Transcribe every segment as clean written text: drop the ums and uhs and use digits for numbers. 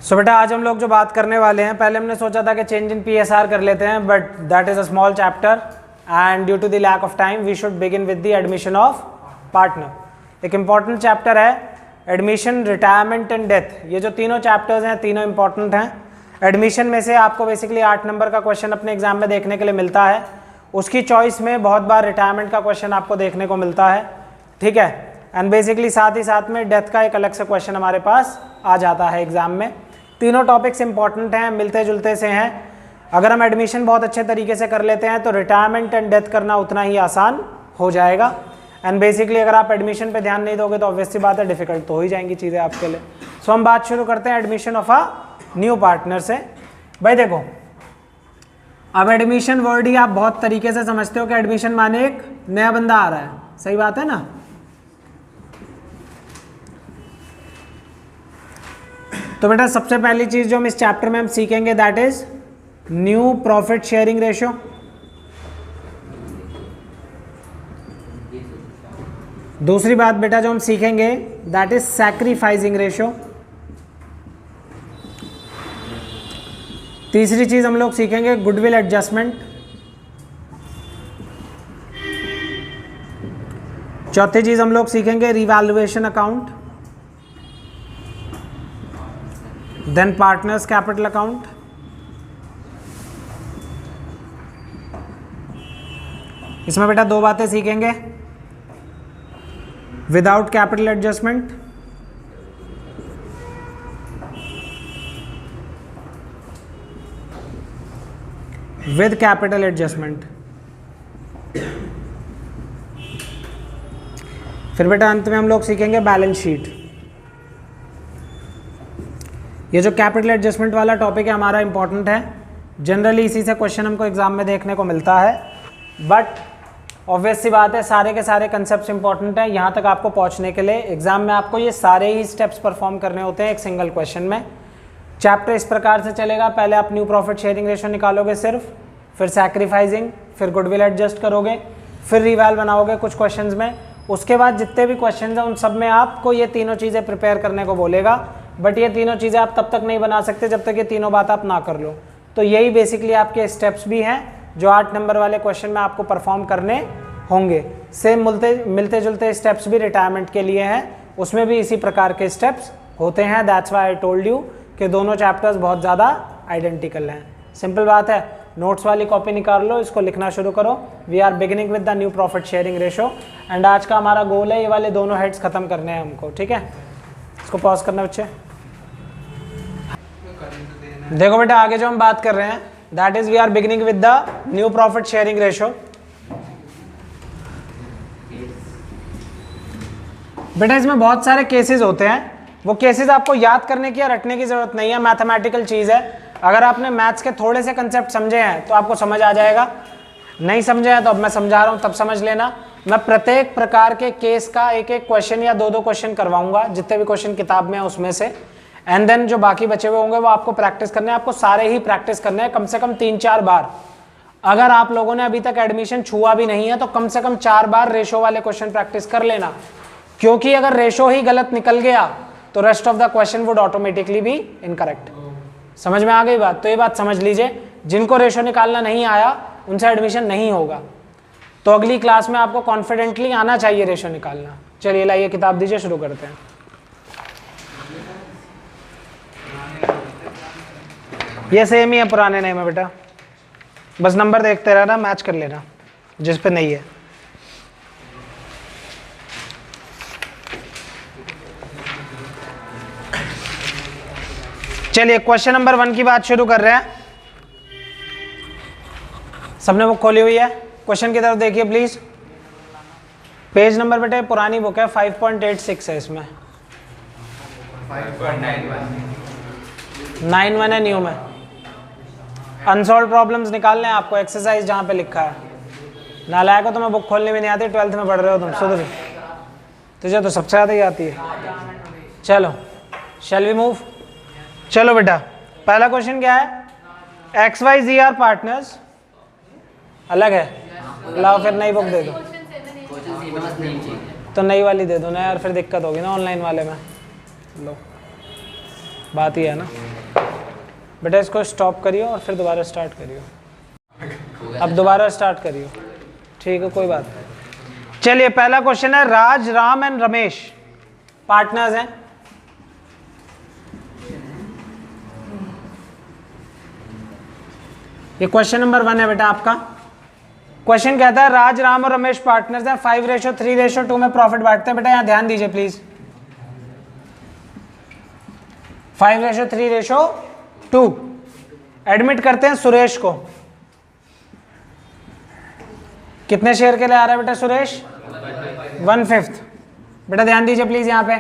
सो बेटा आज हम लोग जो बात करने वाले हैं, पहले हमने सोचा था कि चेंज इन PSR कर लेते हैं, but that is a small chapter and due to the lack of time we should begin with the admission of partner. एक इंपॉर्टेंट चैप्टर है एडमिशन, रिटायरमेंट एंड डेथ। ये जो तीनों चैप्टर्स हैं तीनों इंपॉर्टेंट हैं। एडमिशन में से आपको बेसिकली 8 नंबर का क्वेश्चन अपने एग्जाम में देखने के लिए मिलता है। उसकी चॉइस में बहुत बार रिटायरमेंट का क्वेश्चन आपको देखने को मिलता है, ठीक है। एंड बेसिकली साथ ही साथ में डेथ का एक अलग से क्वेश्चन हमारे पास आ जाता है एग्जाम में। तीनों टॉपिक्स इंपॉर्टेंट हैं, मिलते जुलते से हैं। अगर हम एडमिशन बहुत अच्छे तरीके से कर लेते हैं तो रिटायरमेंट एंड डेथ करना उतना ही आसान हो जाएगा। एंड बेसिकली अगर आप एडमिशन पे ध्यान नहीं दोगे तो ऑब्वियसली बात है डिफिकल्ट तो हो ही जाएंगी चीज़ें आपके लिए। सो हम बात शुरू करते हैं admission of a new partner से। भाई देखो, अब एडमिशन वर्ड ही आप बहुत तरीके से समझते हो कि एडमिशन माने एक नया बंदा आ रहा है, सही बात है ना। तो बेटा सबसे पहली चीज जो हम इस चैप्टर में हम सीखेंगे that is new profit sharing ratio. दूसरी बात बेटा जो हम सीखेंगे दैट इज सैक्रिफाइसिंग रेशियो। तीसरी चीज हम लोग सीखेंगे गुडविल एडजस्टमेंट। चौथी चीज हम लोग सीखेंगे revaluation account, then partners capital account. इसमें बेटा दो बातें सीखेंगे, without capital adjustment, with capital adjustment. फिर बेटा अंत में हम लोग सीखेंगे बैलेंस शीट। ये जो कैपिटल एडजस्टमेंट वाला टॉपिक है हमारा इंपॉर्टेंट है, जनरली इसी से क्वेश्चन हमको एग्जाम में देखने को मिलता है। बट ऑब्वियस सी बात है सारे के सारे कंसेप्ट इंपॉर्टेंट हैं। यहाँ तक आपको पहुँचने के लिए एग्जाम में आपको ये सारे ही स्टेप्स परफॉर्म करने होते हैं एक सिंगल क्वेश्चन में। चैप्टर इस प्रकार से चलेगा, पहले आप न्यू प्रॉफिट शेयरिंग रेशियो निकालोगे सिर्फ, फिर सैक्रिफाइसिंग, फिर गुडविल एडजस्ट करोगे, फिर रिवैल बनाओगे कुछ क्वेश्चंस में। उसके बाद जितने भी क्वेश्चंस हैं उन सब में आपको ये तीनों चीज़ें प्रिपेयर करने को बोलेगा। बट ये तीनों चीज़ें आप तब तक नहीं बना सकते जब तक ये तीनों बात आप ना कर लो। तो यही बेसिकली आपके स्टेप्स भी हैं जो 8 नंबर वाले क्वेश्चन में आपको परफॉर्म करने होंगे। सेम मिलते जुलते स्टेप्स भी रिटायरमेंट के लिए हैं, उसमें भी इसी प्रकार के स्टेप्स होते हैं। That's why I told you कि दोनों चैप्टर्स बहुत ज़्यादा आइडेंटिकल हैं। सिंपल बात है, नोट्स वाली कॉपी निकाल लो, इसको लिखना शुरू करो। We are beginning with the new profit sharing ratio and आज का हमारा गोल है ये वाले दोनों हेड्स खत्म करने हैं हमको, ठीक है। इसको पॉज करना बच्चे। देखो बेटा आगे जो हम बात कर रहे हैं that is we are beginning with the new profit sharing ratio. बेटा इसमें बहुत सारे केसेस होते हैं, वो केसेस आपको याद करने की या रटने की जरूरत नहीं है, मैथमेटिकल चीज़ है। अगर आपने मैथ्स के थोड़े से कंसेप्ट समझे हैं तो आपको समझ आ जाएगा, नहीं समझे हैं तो अब मैं समझा रहा हूँ तब समझ लेना। मैं प्रत्येक प्रकार के केस का एक एक क्वेश्चन या दो क्वेश्चन करवाऊंगा, जितने भी क्वेश्चन किताब में है उसमें से। एंड देन जो बाकी बचे हुए होंगे वो आपको प्रैक्टिस करने हैं, आपको सारे ही प्रैक्टिस करने हैं कम से कम 3-4 बार। अगर आप लोगों ने अभी तक एडमिशन छुआ भी नहीं है तो कम से कम 4 बार रेशो वाले क्वेश्चन प्रैक्टिस कर लेना, क्योंकि अगर रेशो ही गलत निकल गया तो rest of the question would automatically be incorrect. समझ में आ गई बात? तो ये बात समझ लीजिए, जिनको रेशो निकालना नहीं आया उनसे एडमिशन नहीं होगा। तो अगली क्लास में आपको कॉन्फिडेंटली आना चाहिए रेशो निकालना। चलिए लाइए किताब दीजिए, शुरू करते हैं। ये सेम ही है पुराने नेम है बेटा, बस नंबर देखते रहना, मैच कर लेना जिस पे नहीं है। चलिए क्वेश्चन नंबर 1 की बात शुरू कर रहे हैं। सबने बुक खोली हुई है, क्वेश्चन की तरफ देखिए प्लीज। पेज नंबर बेटे पुरानी बुक है, 5.86 है, इसमें 5.91 है न्यू में। अनसॉल्व प्रॉब्लम्स निकालने हैं आपको, एक्सरसाइज जहाँ पे लिखा है। नालायक हो, तुम्हें बुक खोलने भी नहीं आती, 12th में पढ़ रहे हो तुम, सुधर। तुझे तो सबसे ज़्यादा ही आती है। चलो शैल वी मूव। चलो बेटा पहला क्वेश्चन क्या है, XYZ आर पार्टनर्स, अलग है, लाओ फिर नई बुक दे दो। तो नई वाली दे दो ना यार, फिर दिक्कत होगी ना ऑनलाइन वाले में। लो बात ही है ना। बेटा इसको स्टॉप करियो और फिर दोबारा स्टार्ट करियो, अब दोबारा स्टार्ट करियो, ठीक है कोई बात नहीं। चलिए पहला क्वेश्चन है, राज, राम एंड रमेश पार्टनर्स हैं। ये क्वेश्चन नंबर 1 है बेटा आपका। क्वेश्चन कहता है राज, राम और रमेश पार्टनर्स हैं, 5:3:2 में प्रॉफिट बांटते हैं। बेटा यहां ध्यान दीजिए प्लीज, 5:3:2 एडमिट करते हैं सुरेश को। कितने शेयर के लिए आ रहा है बेटा सुरेश? 1/5। बेटा ध्यान दीजिए प्लीज यहां पे।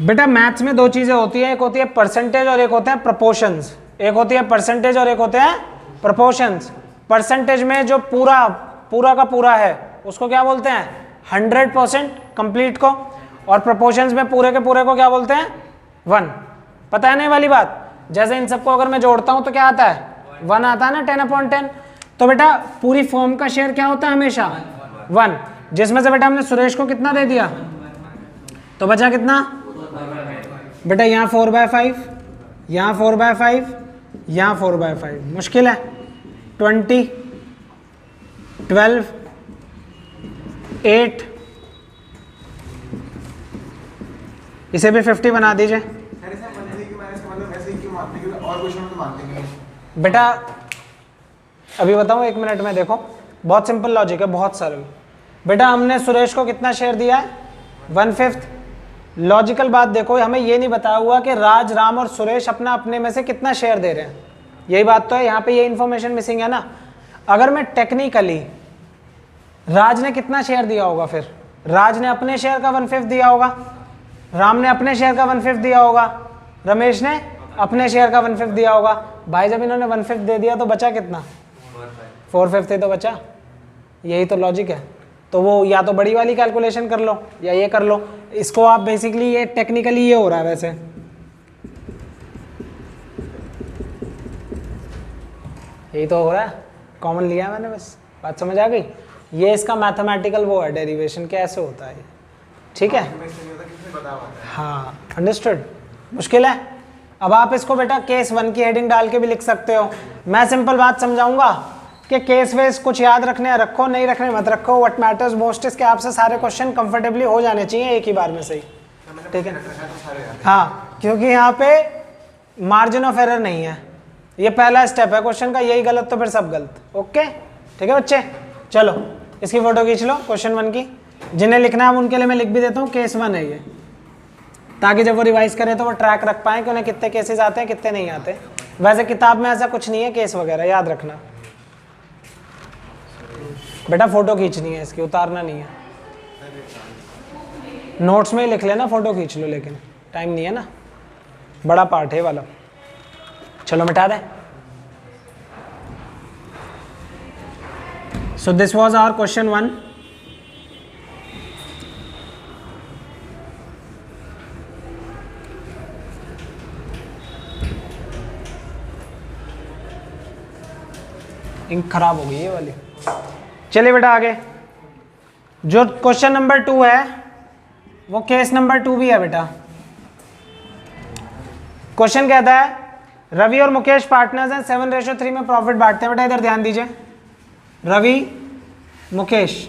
बेटा मैथ्स में दो चीजें होती है, एक होती है परसेंटेज और एक होते हैं प्रोपोर्शंस। एक होती है परसेंटेज और एक होते हैं प्रोपोर्शंस। परसेंटेज में जो पूरा का पूरा है उसको क्या बोलते हैं? 100% कंप्लीट को। और प्रोपोर्शंस में पूरे के पूरे को क्या बोलते हैं? 1। पता है नहीं वाली बात? जैसे इन सबको अगर मैं जोड़ता हूं तो क्या आता है? 1 आता है ना, 10/10। तो बेटा पूरी फॉर्म का शेयर क्या होता है हमेशा? 1। जिसमें से बेटा हमने सुरेश को कितना दे दिया, तो बचा कितना बेटा? यहाँ 4/5, यहाँ 4/5, यहाँ 4/5। मुश्किल है? 20, 12, 8, इसे भी 50 बना दीजिए। बेटा अभी बताऊं 1 मिनट में, देखो बहुत सिंपल लॉजिक है, बहुत सरल। बेटा हमने सुरेश को कितना शेयर दिया है? 1/5। लॉजिकल बात देखो, हमें ये नहीं बताया हुआ कि राज, राम और सुरेश अपना अपने में से कितना शेयर दे रहे हैं। यही बात तो है, यहाँ पे ये इन्फॉर्मेशन मिसिंग है ना। अगर मैं टेक्निकली, राज ने कितना शेयर दिया होगा? फिर राज ने अपने शेयर का 1/5 दिया होगा, राम ने अपने शेयर का 1/5 दिया होगा, रमेश ने अपने शेयर का 1/5 दिया होगा। भाई जब इन्होंने 1/5 दे दिया तो बचा कितना? 4/5 तो बचा। यही तो लॉजिक है। तो वो या तो बड़ी वाली कैलकुलेशन कर लो या ये कर लो। इसको आप बेसिकली, ये टेक्निकली ये हो रहा है वैसे। यही तो हो रहा है, कॉमन लिया है मैंने, बस बात समझ आ गई। ये इसका मैथमेटिकल वो है, डेरिवेशन कैसे होता है, ठीक है? हाँ अंडरस्टूड। मुश्किल है? अब आप इसको बेटा केस 1 की हेडिंग डाल के भी लिख सकते हो। मैं सिंपल बात समझाऊंगा कि केस वेस कुछ याद रखने हैं रखो, नहीं रखने मत रखो। व्हाट मैटर्स मोस्ट इज के आपसे सारे क्वेश्चन कंफर्टेबली हो जाने चाहिए एक ही बार में, सही, ठीक है? हाँ, क्योंकि यहाँ पे मार्जिन ऑफ एरर नहीं है। ये पहला स्टेप है क्वेश्चन का, यही गलत तो फिर सब गलत। ओके ठीक है बच्चे? चलो इसकी फोटो खींच लो क्वेश्चन 1 की। जिन्हें लिखना है उनके लिए मैं लिख भी देता हूँ, केस 1 है ये, ताकि जब वो रिवाइज करें तो वो ट्रैक रख पाएँ कि उन्हें कितने केसेस आते हैं कितने नहीं आते। वैसे किताब में ऐसा कुछ नहीं है केस वगैरह, याद रखना। बेटा फोटो खींचनी है इसकी, उतारना नहीं है। नोट्स में ही लिख लेना, फोटो खींच लो, लेकिन टाइम नहीं है ना, बड़ा पार्ट है वाला। चलो मिटा दें। So this was our question 1। Ink खराब हो गई है वाली। चलिए बेटा आगे, जो क्वेश्चन नंबर 2 है वो केस नंबर 2 भी है बेटा। क्वेश्चन कहता है रवि और मुकेश पार्टनर्स हैं, 7:3 में प्रॉफिट बांटते हैं। बेटा इधर ध्यान दीजिए, रवि मुकेश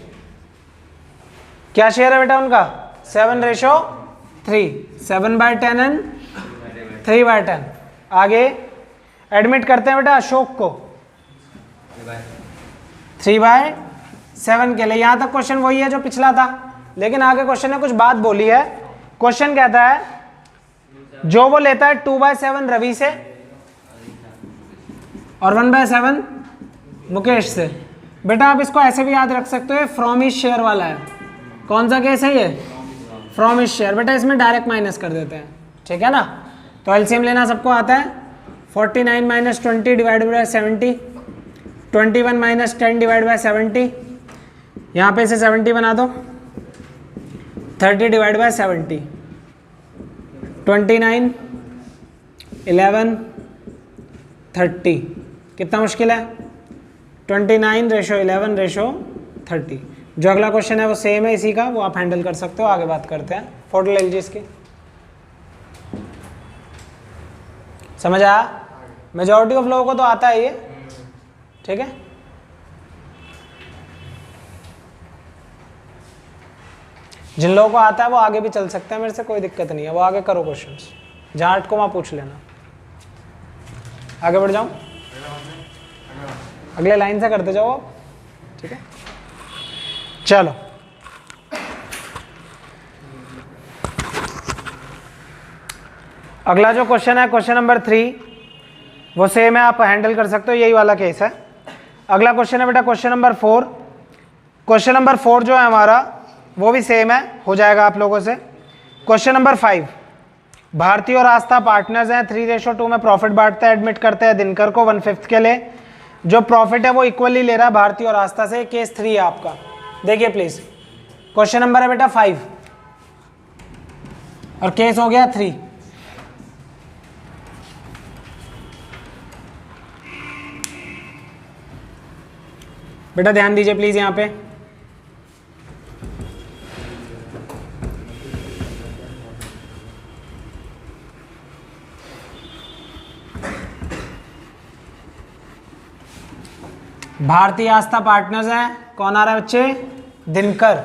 क्या शेयर है बेटा उनका? 7:3, 7/10 एंड 3/10। आगे एडमिट करते हैं बेटा अशोक को 3/7 के लिए। यहां तक क्वेश्चन वही है जो पिछला था, लेकिन आगे क्वेश्चन ने कुछ बात बोली है। क्वेश्चन कहता है जो वो लेता है 2/7 रवि से और 1/7 मुकेश से। बेटा आप इसको ऐसे भी याद रख सकते हो, फ्रॉम हिज शेयर वाला है। कौन सा केस है ये? From his share. बेटा इसमें डायरेक्ट माइनस कर देते हैं, ठीक है ना? तो एलसीएम लेना सबको आता है। 49 - 20 डिवाइडेड बाय 70, 21 - 10 डिवाइड बाय 70। यहाँ पे इसे 70 बना दो, 30 डिवाइड बाय 70, 29, 11, 30। कितना मुश्किल है? 29:11:30। जो अगला क्वेश्चन है वो सेम है इसी का, वो आप हैंडल कर सकते हो। आगे बात करते हैं। फोटो ले लीजिए इसकी। समझ आया? मेजॉरिटी ऑफ लोगों को तो आता है ये, ठीक है। जिन लोगों को आता है वो आगे भी चल सकते हैं मेरे से, कोई दिक्कत नहीं है, वो आगे करो क्वेश्चंस, जहाँ अटको वहाँ पूछ लेना। आगे बढ़ जाऊँ, अगले लाइन से करते जाओ आप, ठीक है। चलो अगला जो क्वेश्चन है, क्वेश्चन नंबर 3, वो सेम है, आप हैंडल कर सकते हो, यही वाला केस है। अगला क्वेश्चन है बेटा क्वेश्चन नंबर 4। क्वेश्चन नंबर 4 जो है हमारा वो भी सेम है, हो जाएगा आप लोगों से। क्वेश्चन नंबर 5, भारती और आस्था पार्टनर्स हैं, 3:2 में प्रॉफिट बांटते हैं, एडमिट करते हैं दिनकर को 1/5 के लिए। जो प्रॉफिट है वो इक्वली ले रहा है भारती और आस्था से। केस 3 है आपका, देखिए प्लीज। क्वेश्चन नंबर है बेटा 5 और केस हो गया 3। बेटा ध्यान दीजिए प्लीज यहां पे, भारतीय आस्था पार्टनर्स हैं, कौन आ रहा है बच्चे? दिनकर।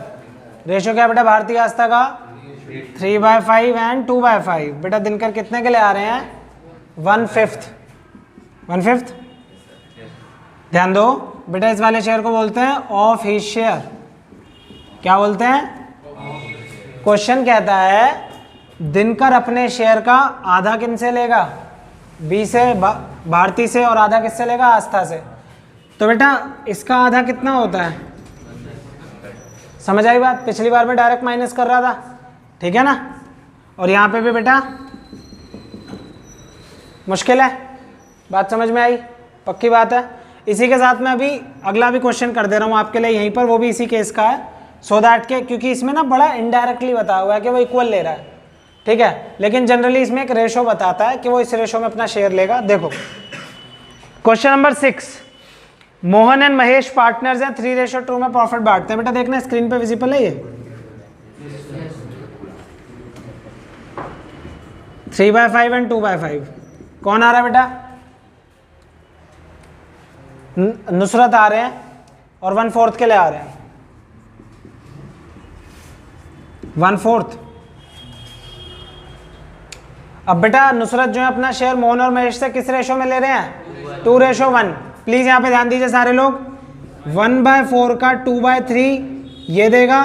रेशो क्या है बेटा भारतीय आस्था का? 3/5 एंड 2/5। बेटा दिनकर कितने के लिए आ रहे हैं? 1/5। ध्यान दो बेटा, इस वाले शेयर को बोलते हैं ऑफ हिज शेयर। क्या बोलते हैं? क्वेश्चन कहता है दिनकर अपने शेयर का आधा किन से लेगा? बी से, भारती से, और आधा किससे लेगा? आस्था से। तो बेटा इसका आधा कितना होता है? समझ आई बात? पिछली बार में डायरेक्ट माइनस कर रहा था, ठीक है ना। और यहाँ पे भी बेटा मुश्किल है, बात समझ में आई? पक्की बात है। इसी के साथ मैं अभी अगला भी क्वेश्चन कर दे रहा हूँ आपके लिए यहीं पर, वो भी इसी केस का है, सो दैट के, क्योंकि इसमें ना बड़ा इनडायरेक्टली बताया हुआ है कि वो इक्वल ले रहा है, ठीक है। लेकिन जनरली इसमें एक रेशो बताता है कि वो इस रेशो में अपना शेयर लेगा। देखो question number 6, Mohan and Mahesh partners हैं, 3:2 में प्रॉफिट बांटते हैं। बेटा देखना स्क्रीन पे विजिबल है ये 3/5 एंड 2/5। कौन आ रहा है बेटा? नुसरत आ रहे हैं और 1/4 के लिए आ रहे हैं, 1/4। अब बेटा नुसरत जो है अपना शेयर मोहन और महेश से किस रेशो में ले रहे हैं? 2:1। प्लीज यहां पे ध्यान दीजिए सारे लोग, 1/4 का 2/3 ये देगा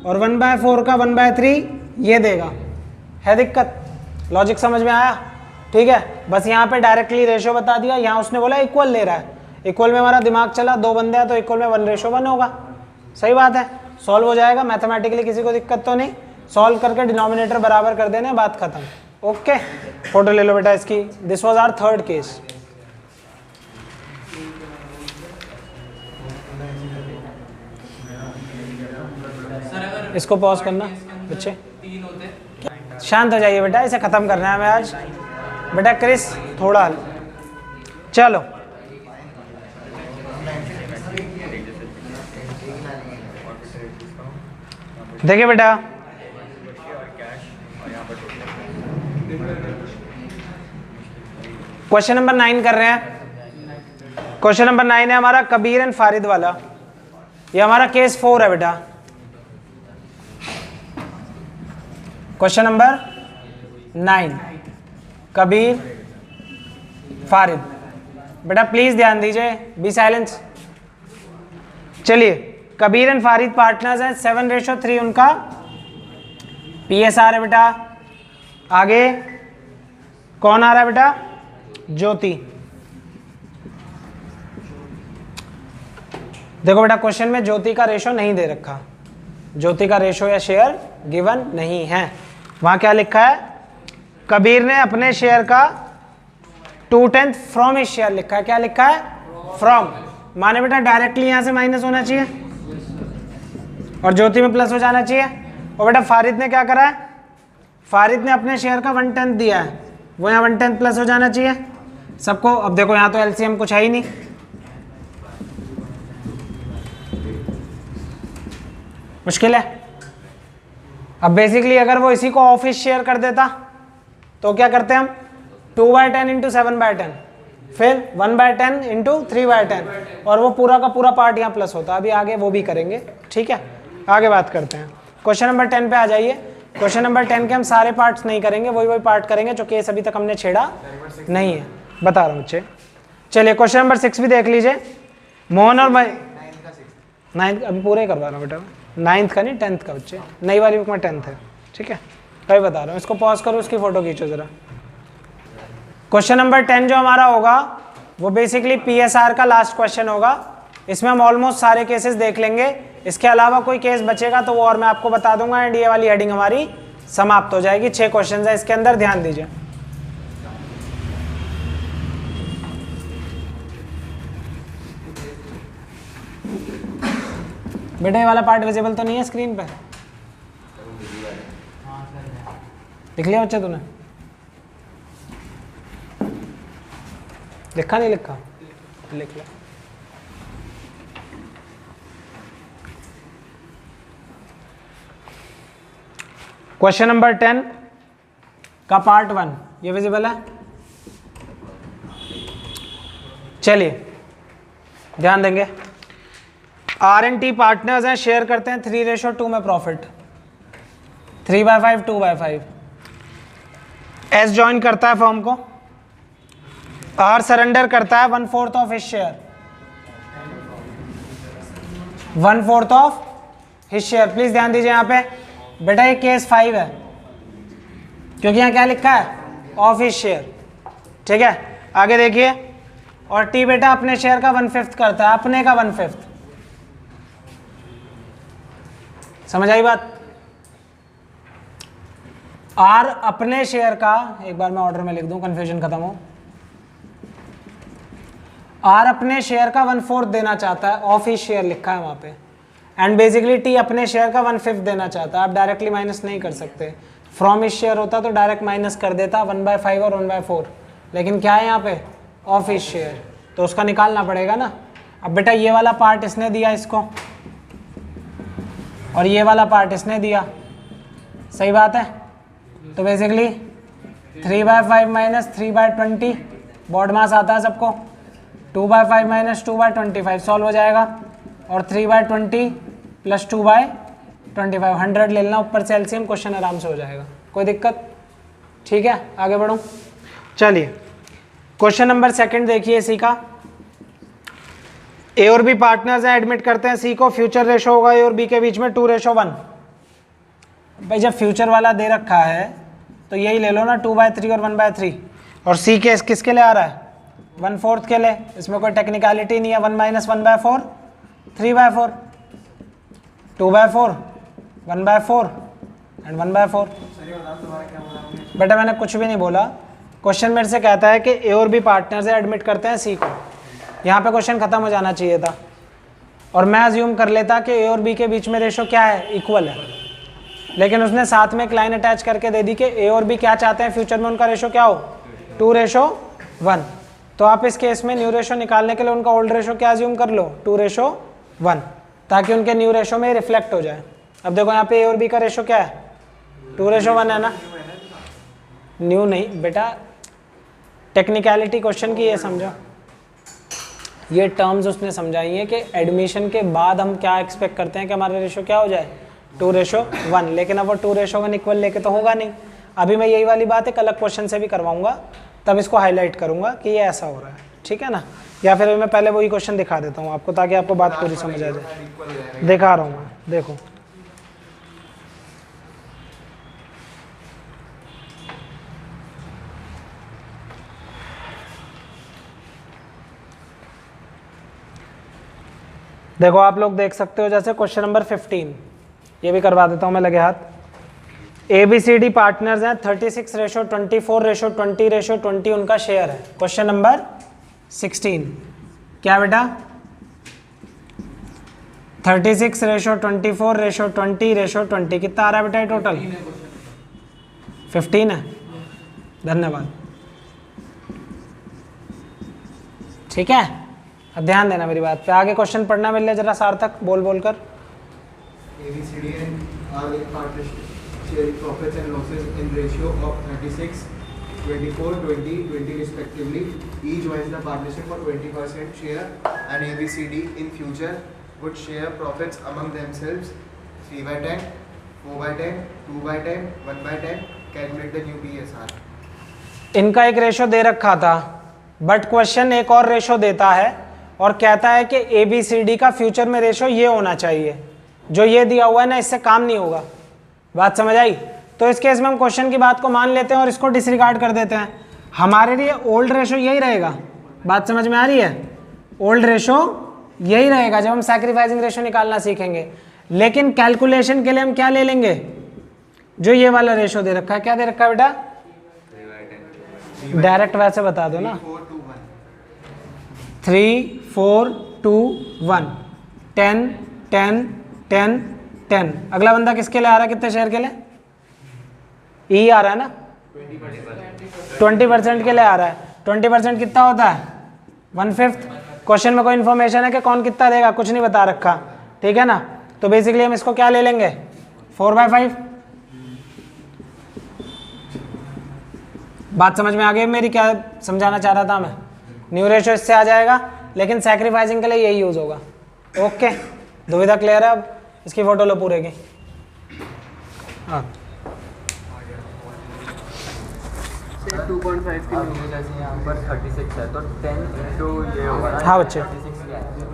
और 1/4 का 1/3 ये देगा। है दिक्कत? लॉजिक समझ में आया? ठीक है, बस यहाँ पे डायरेक्टली रेशो बता दिया, यहाँ उसने बोला इक्वल ले रहा है। इक्वल में हमारा दिमाग चला, 2 बंदे हैं तो इक्वल में 1:1 होगा। सही बात है, सॉल्व हो जाएगा मैथमेटिकली, किसी को दिक्कत तो नहीं। सॉल्व करके डिनोमिनेटर बराबर कर देने, बात खत्म। ओके, फोटो ले लो बेटा इसकी। This was our 3rd case. इसको पॉज करना बच्चे, शांत हो जाइए बेटा, इसे खत्म करना है हमें आज। बेटा क्रिस थोड़ा चलो, देखिए बेटा क्वेश्चन नंबर 9 कर रहे हैं। क्वेश्चन नंबर 9 है हमारा कबीर एंड फारिद वाला। ये हमारा केस 4 है बेटा। Question number 9, Kabir फारिद। बेटा प्लीज ध्यान दीजिए, बी साइलेंस। चलिए, कबीर एंड फारिद पार्टनर्स हैं, 7:3 उनका PSR है बेटा। आगे कौन आ रहा है बेटा? ज्योति। देखो बेटा क्वेश्चन में ज्योति का रेशो नहीं दे रखा, ज्योति का रेशो या शेयर गिवन नहीं है। वहां क्या लिखा है? कबीर ने अपने शेयर का 2/10 फ्रॉम हिज शेयर लिखा है। क्या लिखा है? फ्रॉम, माने बेटा डायरेक्टली यहां से माइनस होना चाहिए और ज्योति में प्लस हो जाना चाहिए। और बेटा फारिद ने क्या करा है? फारिद ने अपने शेयर का 1/10 दिया है, वो यहाँ 1/10 प्लस हो जाना चाहिए सबको। अब देखो यहाँ तो LCM कुछ है ही नहीं, मुश्किल है। अब बेसिकली अगर वो इसी को ऑफ हिज शेयर कर देता तो क्या करते हम? 2/10 इंटू 7/10, फिर 1/10 इंटू 3/10, और वो पूरा का पूरा पार्ट यहाँ प्लस होता है। अभी आगे वो भी करेंगे, ठीक है। आगे बात करते हैं, क्वेश्चन नंबर 10 पे आ जाइए। क्वेश्चन नंबर 10 के हम सारे पार्ट्स नहीं करेंगे, वही पार्ट करेंगे जो केस अभी तक हमने छेड़ा नहीं है, बता रहा हूँ बच्चे। चलिए क्वेश्चन नंबर 6 भी देख लीजिए। मोहन और नाइन्थ अभी पूरे ही करवा रहा हूँ बेटा, 9th का नहीं 10th का बच्चे, नई वाली बुक में 10th है, ठीक है। कभी बता रहा हूँ, इसको पॉज करो, उसकी फोटो खींचो जरा। क्वेश्चन नंबर 10 जो हमारा होगा वो बेसिकली PSR का लास्ट क्वेश्चन होगा। इसमें हम ऑलमोस्ट सारे केसेस देख लेंगे, इसके अलावा कोई केस बचेगा तो वो और मैं आपको बता दूंगा, एंड ये वाली हेडिंग हमारी समाप्त हो जाएगी। 6 क्वेश्चन है इसके अंदर, ध्यान दीजिए। बेटा ये वाला पार्ट विजिबल तो नहीं है स्क्रीन पे? लिख लिया बच्चा तूने? लिखा नहीं लिखा? लिख लिया। क्वेश्चन नंबर 10 का पार्ट 1 ये विजिबल है? चलिए ध्यान देंगे। R&T पार्टनर्स हैं, शेयर करते हैं 3:2 में प्रॉफिट, 3/5 2/5। S ज्वाइन करता है फर्म को, R सरेंडर करता है 1/4 of his share, 1/4 of his share. Please ध्यान दीजिए यहाँ पे बेटा, ये केस 5 है क्योंकि यहाँ क्या लिखा है, ऑफ हिज शेयर, ठीक है। आगे देखिए, और T बेटा अपने शेयर का 1/5 करता है, अपने का 1/5। समझ आई बात? R अपने शेयर का, एक बार मैं ऑर्डर में लिख दूं कंफ्यूजन खत्म हो, R अपने शेयर का 1/4 देना चाहता है, ऑफ ही शेयर लिखा है वहां पे, एंड बेसिकली T अपने शेयर का 1/5 देना चाहता है। आप डायरेक्टली माइनस नहीं कर सकते, फ्रॉम हिज शेयर होता तो डायरेक्ट माइनस कर देता 1/5 और 1/4, लेकिन क्या है यहाँ पे, ऑफ हिज शेयर, तो उसका निकालना पड़ेगा ना। अब बेटा ये वाला पार्ट इसने दिया इसको, और ये वाला पार्ट इसने दिया, सही बात है। तो बेसिकली 3/5 माइनस 3/20, बॉड मास आता है सबको, 2/5 माइनस 2/25 सॉल्व हो जाएगा, और 3/20 प्लस 2/25, 100 ले लेना ऊपर से एलसीएम, क्वेश्चन आराम से हो जाएगा, कोई दिक्कत? ठीक है, आगे बढ़ो। चलिए क्वेश्चन नंबर 2 देखिए इसी का। ए और बी पार्टनर्स हैं, एडमिट करते हैं सी को, फ्यूचर रेशो होगा ए और बी के बीच में 2:1। भाई जब फ्यूचर वाला दे रखा है तो यही ले लो ना, 2/3 और 1/3, और सी केस किसके लिए आ रहा है, 1/4 के लिए, इसमें कोई टेक्निकलिटी नहीं है। 1 - 1/4 3/4, 2/4 1/4 एंड 1/4। बेटा मैंने कुछ भी नहीं बोला, क्वेश्चन मेरे से कहता है कि ए और बी पार्टनर्स हैं, एडमिट करते हैं सी को। यहाँ पे क्वेश्चन खत्म हो जाना चाहिए था, और मैं अज्यूम कर लेता कि ए और बी के बीच में रेशो क्या है, इक्वल है, लेकिन उसने साथ में एक लाइन अटैच करके दे दी कि ए और बी क्या चाहते हैं फ्यूचर में, उनका रेशो क्या हो, 2:1। तो आप इस केस में न्यू रेशो निकालने के लिए उनका ओल्ड रेशो क्या अज्यूम कर लो, 2:1, ताकि उनके न्यू रेशो में रिफ्लेक्ट हो जाए। अब देखो यहाँ पे ए और बी का रेशो क्या है, 2:1 है ना, न्यू नहीं बेटा, टेक्निकलिटी क्वेश्चन की ये समझो, ये टर्म्स उसने समझाई है कि एडमिशन के बाद हम क्या एक्सपेक्ट करते हैं कि हमारा रेशो क्या हो जाए, 2:1, लेकिन अब वो 2:1 इक्वल लेके तो होगा नहीं। अभी मैं यही वाली बात एक अलग क्वेश्चन से भी करवाऊंगा, तब इसको हाईलाइट करूंगा कि ये ऐसा हो रहा है, ठीक है ना। या फिर मैं पहले वही क्वेश्चन दिखा देता हूँ आपको, ताकि आपको बात पूरी समझ आ जाए। दिखा रहा हूँ मैं, देखो देखो आप लोग देख सकते हो, जैसे क्वेश्चन नंबर 15, ये भी करवा देता हूँ मैं लगे हाथ। ABCD पार्टनर्स हैं, 36:24:20 उनका शेयर है। क्वेश्चन नंबर 16 क्या बेटा, 36:24:20 कितना आ रहा है बेटा टोटल, 15 है। धन्यवाद, ठीक है। अब ध्यान देना मेरी बात पे, आगे क्वेश्चन पढ़ना मिल रहा जरा सार्थक बोल बोल कर। ABCD and R partnership share profits and losses in ratio of 36 24, 20, 20 respectively. Each joins the partnership for 20% share, and ABCD in future would share profits among themselves 3 by 10, 4 by 10, 2 by 10, 1 by 10. Calculate the new BSR. इनका एक ratio दे रखा था, but question एक और ratio देता है और कहता है कि ABCD का फ्यूचर में रेशो ये होना चाहिए। जो ये दिया हुआ है ना, इससे काम नहीं होगा। बात समझ आई? तो इस केस में हम क्वेश्चन की बात को मान लेते हैं और इसको डिसरिगार्ड कर देते हैं। हमारे लिए ओल्ड रेशो यही रहेगा। बात समझ में आ रही है? ओल्ड रेशो यही रहेगा जब हम सैक्रिफाइसिंग रेशो निकालना सीखेंगे। लेकिन कैलकुलेशन के लिए हम क्या ले लेंगे? जो ये वाला रेशो दे रखा है। क्या दे रखा है बेटा? डायरेक्ट वैसे बता दो ना। 3, 4, 2, 1, 10, 10, 10, 10। अगला बंदा किसके लिए आ रहा है? कितने शेयर के लिए? ई आ रहा है ना, 20% के लिए आ रहा है। 20% कितना होता है? 1/5। क्वेश्चन में कोई इन्फॉर्मेशन है कि कौन कितना देगा? कुछ नहीं बता रखा, ठीक है ना। तो बेसिकली हम इसको क्या ले लेंगे? 4/5। बात समझ में आ गई मेरी? क्या समझाना चाह रहा था मैं? न्यू रेशो इससे आ जाएगा, लेकिन सैक्रिफाइसिंग के लिए यही यूज होगा। ओके, दुविधा क्लियर है? अब इसकी फोटो लो पूरे की। हाँ 2.5 की जैसे यहाँ पर 36 है तो 10 इंटू ये होगा ना। हाँ बच्चे,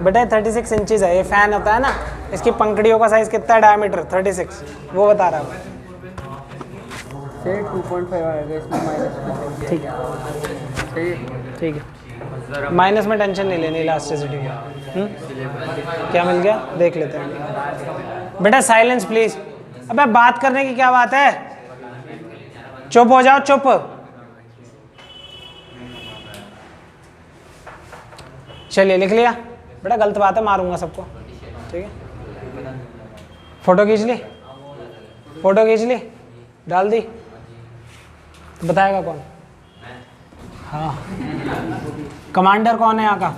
बेटा 36 इंचज़ है। ये फैन होता है ना, इसकी पंखड़ियों का साइज़ कितना है? डायमीटर 36, वो बता रहा हूँ। 2.5 आएगा इसमें माइनस। ठीक है, ठीक है। माइनस में टेंशन नहीं लेनी इलास्टिसिटी में। क्या मिल गया देख लेते हैं। बेटा साइलेंस प्लीज। अबे बात करने की क्या बात है? चुप हो जाओ, चुप। चलिए लिख लिया बेटा? गलत बात है, मारूंगा सबको। ठीक है, फोटो खींच ली, फोटो खींच ली, डाल दी। तो बताएगा कौन? हाँ, कमांडर कौन है यहाँ का?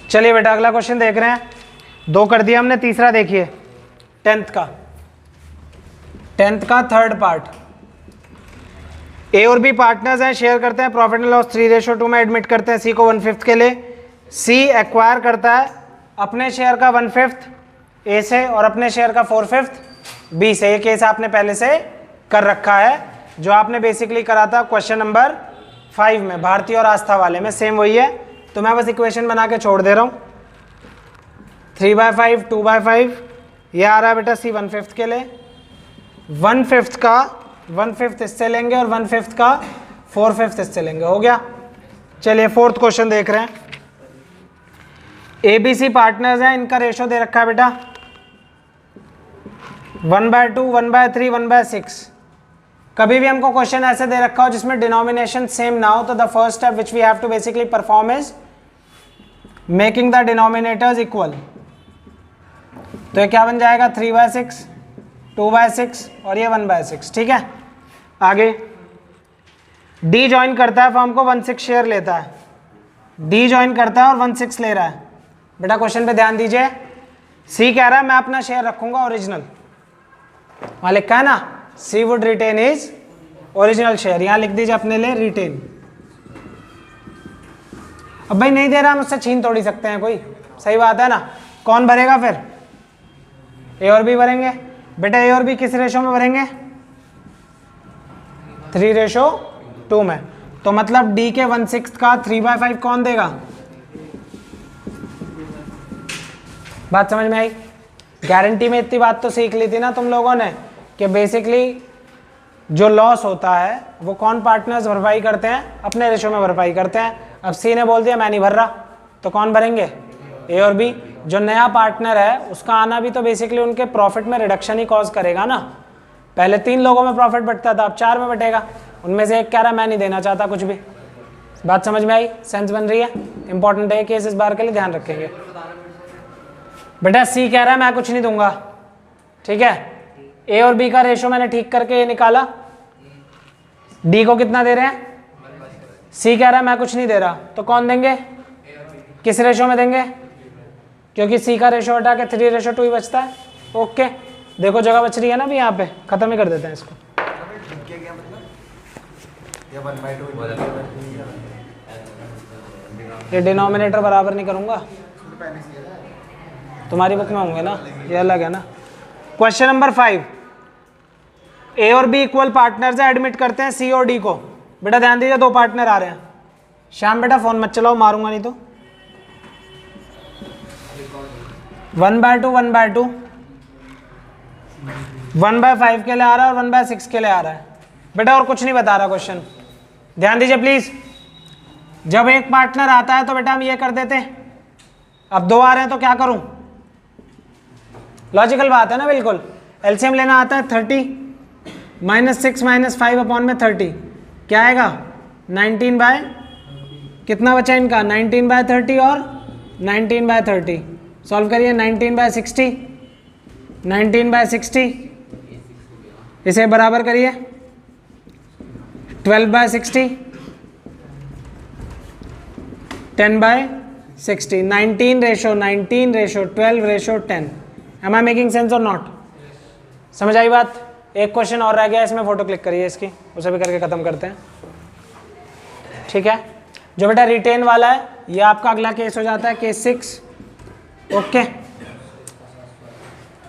चलिए बेटा अगला क्वेश्चन देख रहे हैं। 2 कर दिया हमने, तीसरा देखिए 10th का थर्ड पार्ट। ए और बी पार्टनर्स हैं, शेयर करते हैं, प्रॉफिट एंड लॉस 3:2 में एडमिट करते हैं सी को 1/5 के लिए। सी एक्वायर करता है अपने शेयर का 1/5 ए से और अपने शेयर का 4/5 बी से। ये केस आपने पहले से कर रखा है, जो आपने बेसिकली करा था क्वेश्चन नंबर 5 में, भारतीय और आस्था वाले में। सेम वही है, तो मैं बस इक्वेशन बना के छोड़ दे रहा हूँ। 3/5, 2/5, ये आ रहा है बेटा सी 1/5 के लिए। 1/5 का 1/5 इससे लेंगे और 1/5 का 4/5 इससे लेंगे। हो गया। चलिए 4th क्वेश्चन देख रहे हैं। ABC पार्टनर्स हैं, इनका रेशो दे रखा है बेटा 1/2, 1/3, 1/6। कभी भी हमको क्वेश्चन ऐसे दे रखा हो जिसमें डिनोमिनेशन सेम ना हो, तो the first step which we have to basically perform is making the denominators equal. तो ये क्या बन जाएगा? 3/6, 2/6 और ये 1/6। ठीक है, आगे डी ज्वाइन करता है फर्म को, 1/6 शेयर लेता है। डी ज्वाइन करता है और 1/6 ले रहा है। बेटा क्वेश्चन पे ध्यान दीजिए। सी कह रहा है मैं अपना शेयर रखूंगा ओरिजिनल, वहां लिखा है ना सी would retain is original share, यहां लिख दीजिए अपने लिए रिटेन। अब भाई नहीं दे रहा, मुझसे छीन थोड़ी सकते हैं कोई, सही बात है ना। कौन भरेगा फिर? ए और बी भरेंगे। बेटा ए और बी किस रेशो में भरेंगे? 3:2 में। तो मतलब डी के 1/6 का 3/5 कौन देगा? बात समझ में आई? गारंटी में इतनी बात तो सीख ली थी ना तुम लोगों ने कि बेसिकली जो लॉस होता है वो कौन पार्टनर्स भरपाई करते हैं? अपने रेशो में भरपाई करते हैं। अब सी ने बोल दिया मैं नहीं भर रहा, तो कौन भरेंगे? ए और बी। जो नया पार्टनर है उसका आना भी तो बेसिकली उनके प्रॉफिट में रिडक्शन ही कॉज करेगा ना। पहले 3 लोगों में प्रॉफिट बटता था, अब 4 में बटेगा। उनमें से एक कह रहा मैं नहीं देना चाहता कुछ भी। बात समझ में आई? सेंस बन रही है? इंपॉर्टेंट है केस, इस बार के लिए ध्यान रखेंगे। बेटा सी कह रहा है मैं कुछ नहीं दूंगा, ठीक है। ए और बी का रेशो मैंने ठीक करके ये निकाला, डी को कितना दे रहे हैं, सी कह रहा है मैं कुछ नहीं दे रहा, तो कौन देंगे, किस रेशो में देंगे, क्योंकि सी का रेशो हटा के 3:2 ही बचता है। ओके, देखो जगह बच रही है ना अभी, यहाँ पे खत्म ही कर देते हैं इसको। ये डिनोमिनेटर बराबर नहीं करूंगा, तुम्हारी बुक में होंगे ना, ये अलग है ना। क्वेश्चन नंबर 5, ए और बी इक्वल पार्टनर्स है, एडमिट करते हैं सी और डी को। बेटा ध्यान दीजिए, 2 पार्टनर आ रहे हैं। श्याम बेटा फोन मत चलाओ, मारूंगा नहीं तो। 1/2 1/2 1/5 के लिए आ रहा है और 1/6 के लिए आ रहा है। बेटा और कुछ नहीं बता रहा क्वेश्चन, ध्यान दीजिए प्लीज। जब एक पार्टनर आता है तो बेटा हम ये कर देते हैं, अब 2 आ रहे हैं तो क्या करूं, लॉजिकल बात है ना बिल्कुल। एलसीएम लेना आता है 30 -6 -5 अपॉन में 30 क्या आएगा 19 बाय कितना बचा इनका 19/30 और 19/30 सॉल्व करिए 19/60 19/60 इसे बराबर करिए 12/60 10/60 19:12:10 Am I making sense or not? समझ आई बात। एक क्वेश्चन और रह गया, इसमें फोटो क्लिक करिए इसकी, उसे भी करके खत्म करते हैं, ठीक है। जो बेटा रिटेन वाला है ये आपका अगला केस हो जाता है, केस 6। ओके,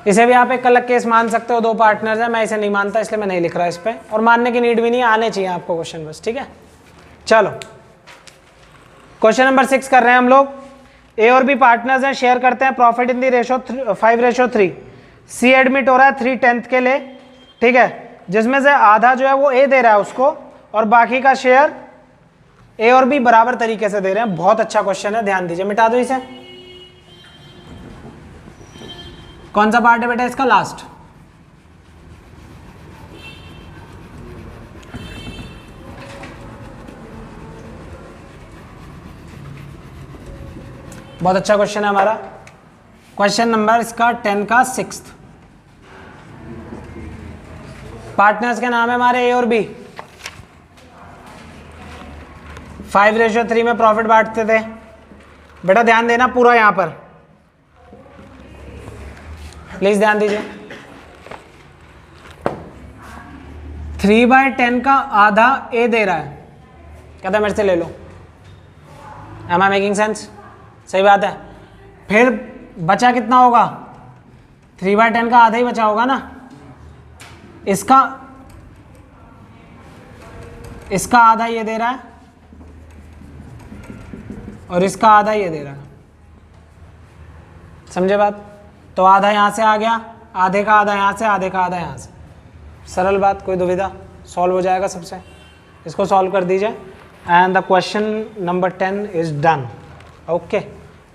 इसे भी आप एक अलग केस मान सकते हो, 2 पार्टनर्स हैं, मैं इसे नहीं मानता इसलिए मैं नहीं लिख रहा इस पे, और मानने की नीड भी नहीं, आने चाहिए आपको क्वेश्चन बस, ठीक है। चलो क्वेश्चन नंबर 6 कर रहे हैं हम लोग। ए और बी पार्टनर्स हैं, शेयर करते हैं profit in the ratio 5:3। C admit हो रहा है 3/10 के लिए, ठीक है, जिसमें से आधा जो है वो ए दे रहा है उसको, और बाकी का शेयर ए और बी बराबर तरीके से दे रहे हैं। बहुत अच्छा क्वेश्चन है, ध्यान दीजिए। मिटा दो इसे। कौन सा पार्ट है बेटा इसका, लास्ट। बहुत अच्छा क्वेश्चन है हमारा, क्वेश्चन नंबर इसका 10 का 6th। पार्टनर्स के नाम है हमारे ए और बी, 5:3 में प्रॉफिट बांटते थे। बेटा ध्यान देना पूरा यहां पर, प्लीज ध्यान दीजिए। 3/10 का आधा ए दे रहा है, कहता है मेरे से ले लो। Am I making sense? सही बात है। फिर बचा कितना होगा, 3/10 का आधा ही बचा होगा ना। इसका आधा ये दे रहा है और इसका आधा ये दे रहा है, समझे बात। तो आधा यहाँ से आ गया, आधे का आधा यहाँ से, आधे का आधा यहाँ से, सरल बात, कोई दुविधा, सॉल्व हो जाएगा सबसे। इसको सॉल्व कर दीजिए and the question number 10 is done. Okay,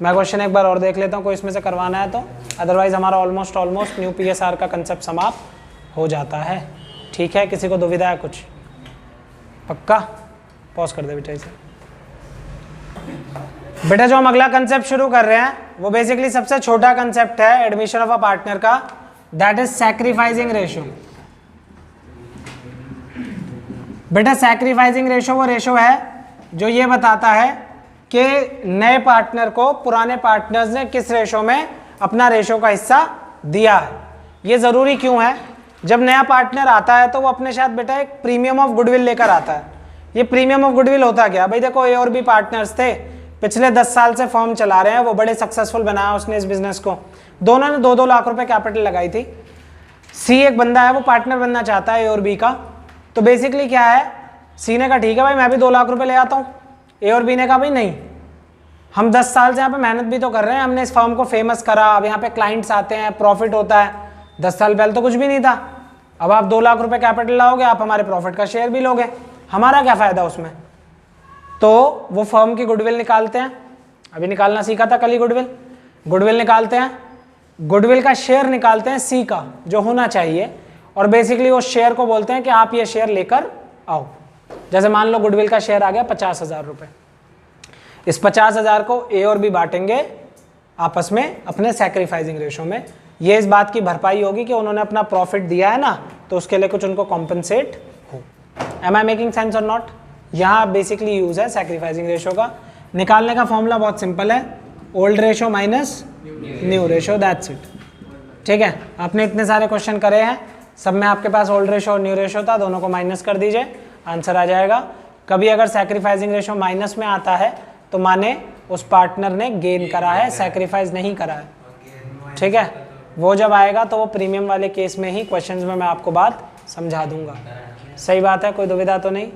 मैं क्वेश्चन एक बार और देख लेता हूँ, कोई इसमें से करवाना है तो, अदरवाइज हमारा ऑलमोस्ट न्यू PSR का कंसेप्ट समाप्त हो जाता है, ठीक है। किसी को दुविधा है कुछ, पक्का पॉज कर दे बेटा इसे। बेटा जो हम अगला कंसेप्ट शुरू कर रहे हैं वो बेसिकली सबसे छोटा कंसेप्ट है एडमिशन ऑफ अ पार्टनर का, दैट इज सैक्रिफाइसिंग रेशो। बेटा सैक्रिफाइसिंग रेशो वो रेशो है जो ये बताता है कि नए पार्टनर को पुराने पार्टनर्स ने किस रेशो में अपना रेशो का हिस्सा दिया है। ये ज़रूरी क्यों है, जब नया पार्टनर आता है तो वो अपने साथ बेटा एक प्रीमियम ऑफ गुडविल लेकर आता है। ये प्रीमियम ऑफ गुडविल होता क्या भाई, देखो ए और बी पार्टनर्स थे, पिछले 10 साल से फर्म चला रहे हैं, वो बड़े सक्सेसफुल बनाया उसने इस बिजनेस को, दोनों ने 2-2 लाख रुपए कैपिटल लगाई थी। सी एक बंदा है वो पार्टनर बनना चाहता है ए और बी का, तो बेसिकली क्या है, सी ने कहा ठीक है भाई मैं भी 2 लाख रुपए ले आता हूँ, ए और बी ने कहा भाई नहीं, हम 10 साल से यहाँ पे मेहनत भी तो कर रहे हैं, हमने इस फर्म को फेमस करा, अब यहाँ पे क्लाइंट्स आते हैं, प्रॉफिट होता है, 10 साल पहले तो कुछ भी नहीं था, अब आप 2 लाख रुपए कैपिटल लाओगे, आप हमारे प्रॉफिट का शेयर भी लोगे, हमारा क्या फ़ायदा उसमें। तो वो फर्म की गुडविल निकालते हैं, अभी निकालना सीखा था कल ही गुडविल निकालते हैं, गुडविल का शेयर निकालते हैं सी का जो होना चाहिए, और बेसिकली उस शेयर को बोलते हैं कि आप ये शेयर लेकर आओ। जैसे मान लो गुडविल का शेयर आ गया 50,000 रुपये, इस 50,000 को ए और बी बांटेंगे आपस में अपने सैक्रिफाइसिंग रेशो में। ये इस बात की भरपाई होगी कि उन्होंने अपना प्रॉफिट दिया है ना, तो उसके लिए कुछ उनको कॉम्पनसेट हो। एम आई मेकिंग सेंस और नॉट? यहाँ बेसिकली यूज है सैक्रिफाइसिंग रेशो का। निकालने का फॉर्मूला बहुत सिंपल है, old ratio minus new ratio, that's it. ठीक है, आपने इतने सारे क्वेश्चन करे हैं, सब में आपके पास ओल्ड रेशो और न्यू रेशो था, दोनों को माइनस कर दीजिए, आंसर आ जाएगा। कभी अगर सैक्रिफाइसिंग रेशो माइनस में आता है तो माने उस पार्टनर ने गेन करा है, सैक्रिफाइस नहीं करा है। ठीक है, वो जब आएगा तो वो प्रीमियम वाले केस में ही क्वेश्चंस में मैं आपको बात समझा दूंगा। सही बात है, कोई दुविधा तो नहीं?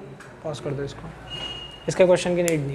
पॉज कर दो इसको, इसके क्वेश्चन की नीड नहीं।